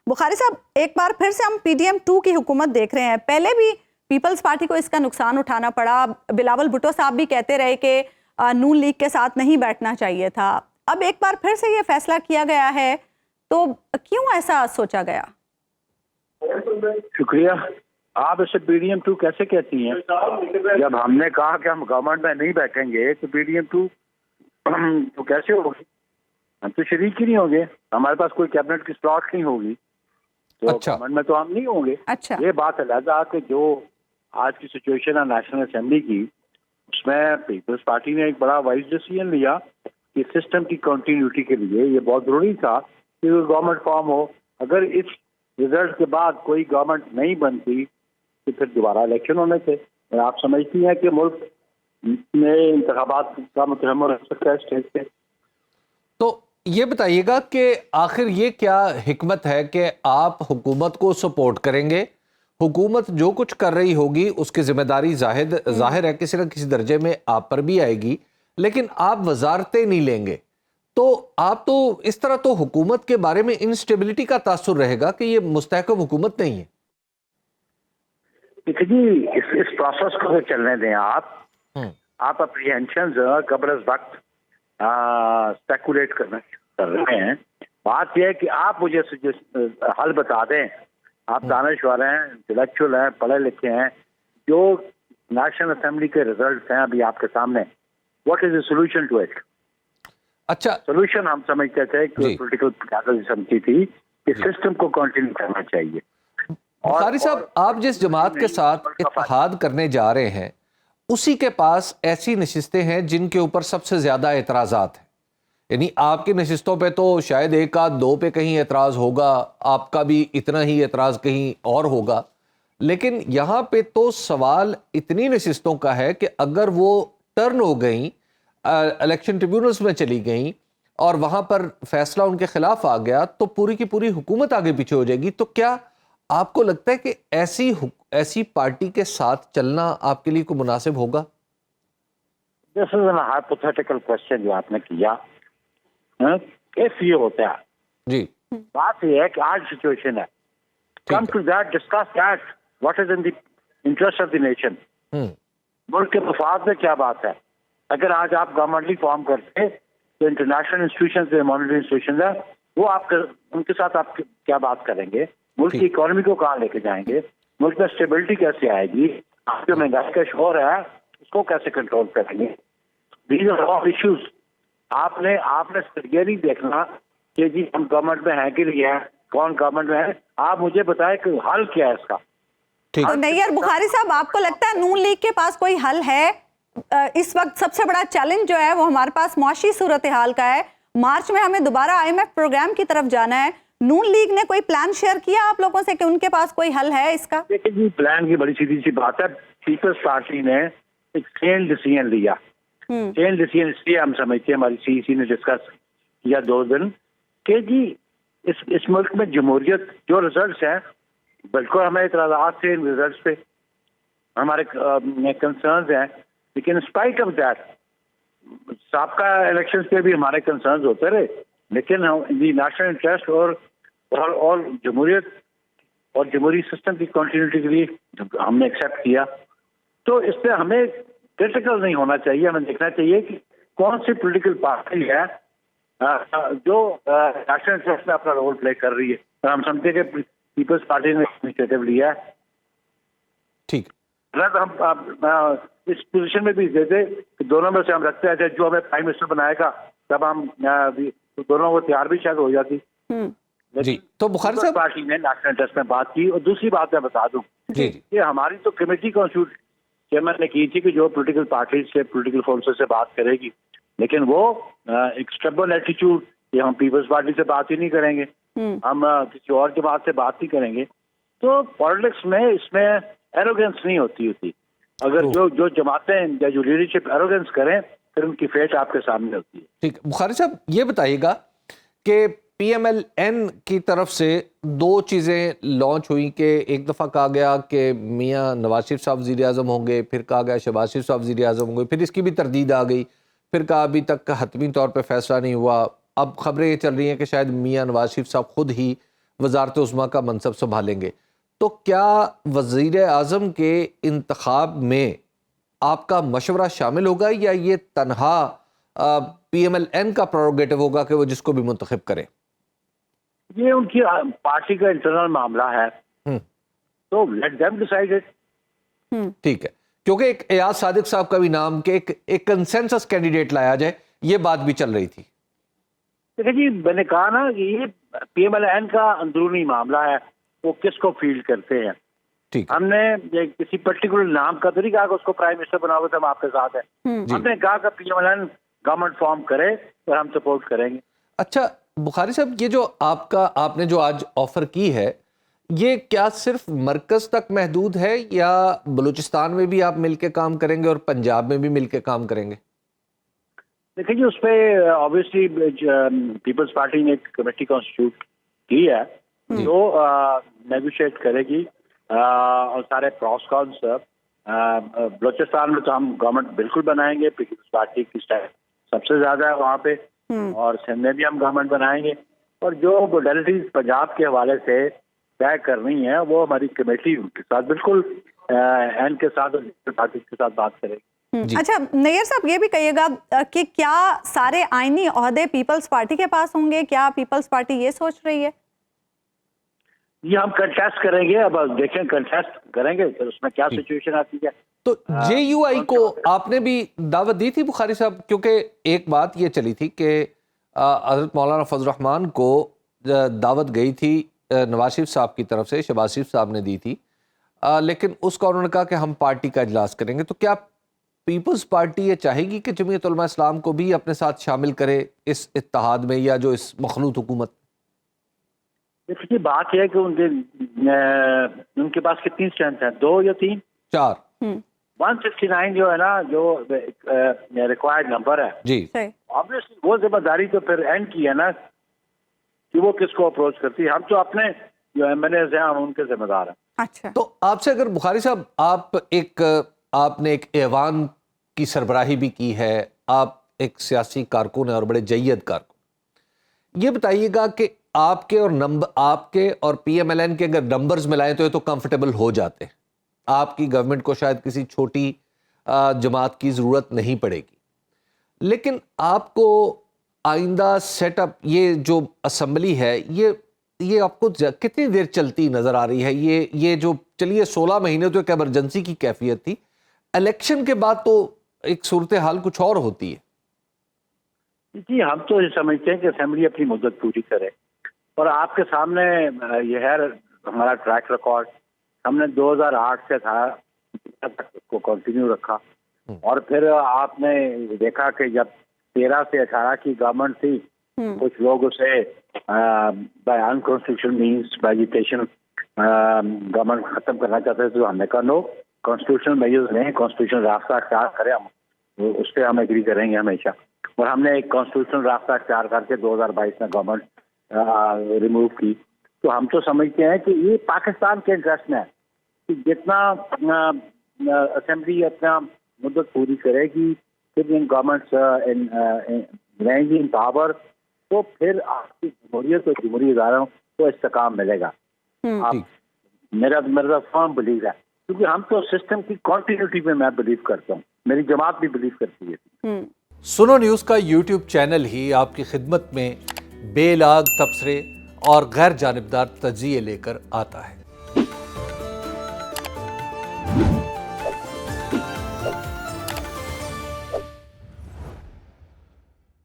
بخاری صاحب ایک بار پھر سے ہم پی ڈی ایم 2 کی حکومت دیکھ رہے ہیں. پہلے بھی پیپلز پارٹی کو اس کا نقصان اٹھانا پڑا. بلاول بھٹو صاحب بھی کہتے رہے کہ نون لیگ کے ساتھ نہیں بیٹھنا چاہیے تھا. اب ایک بار پھر سے یہ فیصلہ کیا گیا ہے, تو کیوں ایسا سوچا گیا؟ شکریہ. آپ اسے پی ڈی ایم 2 کیسے کہتی ہیں؟ جب ہم نے کہا کہ ہم گورنمنٹ میں نہیں بیٹھیں گے تو پی ڈی ایم 2 تو کیسے ہوگی؟ ہم تو شریک ہی نہیں ہوں گے. ہمارے پاس کوئی کیبنٹ کی سلاٹ نہیں ہوگی تو گورنمنٹ میں تو ہم نہیں ہوں گے. یہ بات علیحدہ کہ جو آج کی سچویشن ہے نیشنل اسمبلی کی, اس میں پیپلز پارٹی نے ایک بڑا وائز ڈیسیژن لیا کہ سسٹم کی کنٹینیوٹی کے لیے یہ بہت ضروری تھا کہ گورنمنٹ فارم ہو. اگر اس رزلٹ کے بعد کوئی گورنمنٹ نہیں بنتی تو پھر دوبارہ الیکشن ہونے تھے. آپ سمجھتی ہیں کہ ملک میں انتخابات کا متحمل ہو سکتا ہے اسٹیج پہ؟ تو یہ بتائیے گا کہ آخر یہ کیا حکمت ہے کہ آپ حکومت کو سپورٹ کریں گے, حکومت جو کچھ کر رہی ہوگی اس کی ذمہ داری ظاہر ہے کسی نہ کسی درجے میں آپ پر بھی آئے گی, لیکن آپ وزارتیں نہیں لیں گے, تو آپ تو اس طرح تو حکومت کے بارے میں انسٹیبلٹی کا تاثر رہے گا کہ یہ مستحکم حکومت نہیں ہے. جی اس پروسیس کو چلنے دیں. آپ اپریہنشنز قبل از وقت اسپیکولیٹ کر رہے ہیں. بات یہ ہے کہ آپ مجھے حل بتا دیں. آپ دانشور ہیں, انٹلیکچوئل ہیں, پڑھے لکھے ہیں, جو نیشنل اسمبلی کے ریزلٹس ہیں ابھی آپ کے سامنے, what is the solution to it? اچھا, سولوشن ہم سمجھتے تھے کہ پولیٹیکل پیدل سمجھی تھی کہ سسٹم کو کنٹینیو کرنا چاہیے. بخاری صاحب, آپ جس جماعت کے ساتھ اتحاد کرنے جا رہے ہیں اسی کے پاس ایسی نشستیں ہیں جن کے اوپر سب سے زیادہ اعتراضات ہیں. یعنی آپ کی نشستوں پہ تو شاید ایک آدھ دو پہ کہیں اعتراض ہوگا, آپ کا بھی اتنا ہی اعتراض کہیں اور ہوگا, لیکن یہاں پہ تو سوال اتنی نشستوں کا ہے کہ اگر وہ ٹرن ہو گئیں, الیکشن ٹریبیونلز میں چلی گئیں اور وہاں پر فیصلہ ان کے خلاف آ گیا تو پوری کی پوری حکومت آگے پیچھے ہو جائے گی. تو کیا آپ کو لگتا ہے کہ ایسی پارٹی کے ساتھ چلنا آپ کے لیے کوئی مناسب ہوگا؟ دس از این ہائپوتھیٹیکل کوسچن جو آپ نے کیا. کیس یہ ہوتا ہے, جی بات یہ ہے کہ آج سچویشن ہے, come to that, discuss that, what is in the interest of the nation. ملک کے مفاد میں کیا بات ہے. اگر آج آپ گورنمنٹلی فارم کرتے تو انٹرنیشنل انسٹیٹیوشنز ہیں, مانیٹری انسٹیٹیوشنز ہیں, وہ آپ ان کے ساتھ آپ کیا بات کریں گے؟ ملک کی اکانومی کو کہاں لے کے جائیں گے؟ ملک میں اسٹیبلٹی کیسے آئے گی؟ آپ جو مہنگائی کا شور ہے اس کو کیسے کنٹرول کریں گے؟ These are all issues. آپ نے یہ نہیں دیکھنا کہ جی ہم گورنمنٹ میں ہیں کہ نہیں ہے, کون گورنمنٹ میں ہے. آپ مجھے بتائیں کہ حل کیا ہے اس کا. تو نیئر بخاری صاحب, آپ کو لگتا ہے نون لیگ کے پاس کوئی حل ہے؟ اس وقت سب سے بڑا چیلنج جو ہے وہ ہمارے پاس معاشی صورتحال کا ہے. مارچ میں ہمیں دوبارہ IMF پروگرام کی طرف جانا ہے. نون لیگ نے کوئی پلان شیئر کیا آپ لوگوں سے کہ ان کے پاس کوئی حل ہے اس کا؟ دیکھیں جی, پلان کی بڑی سیدھی سی بات ہے. پیپلز پارٹی نے ایک چین ڈیسیژن لیا. چین ڈیسیژن اس لیے ہم سمجھتے ہیں, ہماری CEC نے ڈسکس کیا 2 دن, کہ جی اس ملک میں جمہوریت جو ریزلٹس ہیں, بالکل ہمیں اعتراضات تھے ان ریزلٹس پہ, ہمارے کنسرنز ہیں, لیکن اسپائٹ آف دیٹ سابقہ الیکشنز پہ بھی ہمارے کنسرنز ہوتے رہے, لیکن نیشنل انٹرسٹ اور جمہوریت اور جمہوری سسٹم کی کنٹینیوٹی کے لیے ہم نے ایکسیپٹ کیا. تو اس پہ ہمیں کرٹیکل نہیں ہونا چاہیے. ہمیں دیکھنا چاہیے کہ کون سی پولیٹیکل پارٹی ہے جو نیشنل انٹرسٹ میں اپنا رول پلے کر رہی ہے. ہم سمجھتے کہ پیپلز پارٹی نے انیشیٹو لیا ہے. ٹھیک, ہم اس پوزیشن میں بھی دیتے کہ دونوں میں سے ہم رکھتے ہیں, جو ہمیں پرائم منسٹر بنائے گا تب ہم دونوں کو تیار بھی شاید ہو جاتی. جی, تو بخاری صاحب پارٹی نے نیشنل انٹرسٹ میں بات کی. اور دوسری بات میں بتا دوں کہ ہماری تو کمیٹی کانسٹیٹیوٹ چیئرمین نے کی تھی کہ جو پولیٹیکل پارٹیز سے, پولیٹیکل فورسز سے بات کرے گی, لیکن وہ ایک اسٹبن ایٹیٹیوڈ کہ ہم پیپلز پارٹی سے بات ہی نہیں کریں گے, ہم کسی اور جماعت سے بات نہیں کریں گے. تو پالیٹکس میں اس میں ایروگینس نہیں ہوتی. اگر جو جماعتیں یا جو لیڈرشپ ایروگینس کریں پھر ان کی فیٹ آپ کے سامنے ہوتی ہے. ٹھیک, بخاری صاحب یہ بتائیے گا کہ PMLN کی طرف سے 2 چیزیں لانچ ہوئی کہ ایک دفعہ کہا گیا کہ میاں نواز شریف صاحب وزیر اعظم ہوں گے, پھر کہا گیا شہباز شریف صاحب وزیر اعظم ہوں گے, پھر اس کی بھی تردید آ گئی, پھر کہا ابھی تک حتمی طور پہ فیصلہ نہیں ہوا. اب خبریں یہ چل رہی ہیں کہ شاید میاں نواز شریف صاحب خود ہی وزارت عظمیٰ کا منصب سنبھالیں گے، تو کیا وزیر اعظم کے انتخاب میں آپ کا مشورہ شامل ہوگا یا یہ تنہا پی ایم ایل این کا پروگیٹو ہوگا کہ وہ جس کو بھی منتخب کرے؟ یہ ان کی پارٹی کا انٹرنل معاملہ ہے، تو لیٹ دیم ڈیسائیڈ اٹ. ٹھیک ہے، کیونکہ ایک ایاز صادق صاحب کا بھی نام کہ ایک کنسنسس کینڈیڈیٹ لایا جائے، یہ بات بھی چل رہی تھی. دیکھیں جی، میں نے کہا نا کہ یہ پی ایم ایل این کا اندرونی معاملہ ہے، وہ کس کو فیلڈ کرتے ہیں. ٹھیک، ہم نے کسی پرٹیکولر نام کا تو نہیں کہا کہ اس کو پرائم منسٹر بنا ہوا، ہم آپ کے ساتھ ہیں. ہم نے کہا کہ P M L N government form کرے اور ہم سپورٹ کریں گے. اچھا بخاری صاحب، یہ جو آپ نے جو آج آفر کی ہے، یہ کیا صرف مرکز تک محدود ہے یا بلوچستان میں بھی آپ مل کے کام کریں گے اور پنجاب میں بھی مل کے کام کریں گے؟ دیکھیں جی، اس پہ آبویسلی پیپلز پارٹی نے ایک کمیٹی کانسٹیٹیوٹ کی ہے جو نیگوشیٹ کرے گی اور سارے پروس کونس. بلوچستان میں تو ہم گورنمنٹ بالکل بنائیں گے، پیپلز پارٹی کی سب سے زیادہ ہے وہاں پہ، اور سندھ میں بھی ہم گورنمنٹ بنائیں گے. اور جو موڈیلٹیز پنجاب کے حوالے سے طے کرنی ہے وہ ہماری کمیٹی ان کے ساتھ بالکل این کے ساتھ اور پارٹی کے ساتھ بات کرے گی. اچھا نیئر صاحب، یہ بھی کہیے گا کہ کیا سارے آئینی عہدے پیپلز پارٹی کے پاس ہوں گے؟ کیا پیپلز پارٹی یہ سوچ رہی ہے؟ یہ ہم کنٹیسٹ کریں گے، اب دیکھیں کنٹیسٹ کریں گے پھر اس میں کیا سچویشن آتی ہے. تو جے یو آئی کو آپ نے بھی دعوت دی تھی بخاری صاحب؟ کیونکہ ایک بات یہ چلی تھی کہ حضرت مولانا فضل الرحمان کو دعوت گئی تھی نواز شریف صاحب کی طرف سے، شہباز شریف صاحب نے دی تھی، لیکن اس کا انہوں نے کہا کہ ہم پارٹی کا اجلاس کریں گے. تو کیا پیپلز پارٹی یہ چاہے گی کہ جمعیت علماء اسلام کو بھی اپنے ساتھ شامل کرے اس اتحاد میں یا جو اس مخلوط حکومت؟ دیکھیے، بات یہ ہے کہ ان کے پاس کتنی اسٹرینتھ ہے، 2 یا 3؟ 4. 169 جو ہے نا، جو ریکوائرڈ نمبر ہے جی، obviously وہ ذمہ داری تو پھر اینڈ کی ہے نا کہ وہ کس کو اپروچ کرتی ہے. ہم تو اپنے جو ایم ایل ایز ہیں ہم ان کے ذمہ دار ہیں. اچھا، تو آپ سے اگر بخاری صاحب آپ نے ایک ایوان کی سربراہی بھی کی ہے، آپ ایک سیاسی کارکن ہیں اور بڑے جید کارکن، یہ بتائیے گا کہ آپ کے اور پی ایم ایل این کے اگر نمبرز ملائیں تو یہ تو کمفرٹیبل ہو جاتے ہیں، آپ کی گورنمنٹ کو شاید کسی چھوٹی جماعت کی ضرورت نہیں پڑے گی. لیکن آپ کو آئندہ سیٹ اپ یہ جو اسمبلی ہے یہ آپ کو کتنی دیر چلتی نظر آ رہی ہے؟ یہ جو چلیے 16 مہینے تو ایک ایمرجنسی کی کیفیت تھی، الیکشن کے بعد تو ایک صورتحال کچھ اور ہوتی ہے. جی، ہم تو یہ سمجھتے ہیں کہ اسمبلی اپنی مدت پوری کرے، اور آپ کے سامنے یہ ہے ہمارا ٹریک ریکارڈ. ہم نے 2008 سے تک کو کنٹینیو رکھا، اور پھر آپ نے دیکھا کہ جب 13 سے 18 کی گورنمنٹ تھی، کچھ لوگ اسے by unconstitutional means vegetation government ختم کرنا چاہتے تھے. تو ہم نے کہا نو، کانسٹیٹیوشنل میجرز لیں، کانسٹیٹیوشنل راستہ اختیار کریں، اس پہ ہم ایگری کریں گے ہمیشہ. اور ہم نے ایک کانسٹیٹیوشنل راستہ اختیار کر کے 2022 میں گورنمنٹ ریموو کی. تو ہم تو سمجھتے ہیں کہ یہ پاکستان کے انٹرسٹ میں ہے کہ جتنا اسمبلی اپنا مدت پوری کرے گی، پھر ان گورنمنٹس رہیں گی ان پاور، تو پھر آپ کی جمہوریت اور جمہوری اداروں کو استحکام ملے گا. میرا فرم بلیو ہے، کیونکہ ہم تو سسٹم کی کنٹینیوٹی میں میں بلیو کرتا ہوں، میری جماعت بھی بلیو کرتی ہے. سنو نیوز کا یوٹیوب چینل ہی آپ کی خدمت میں بے لاگ تبصرے اور غیر جانبدار تجزیے لے کر آتا ہے.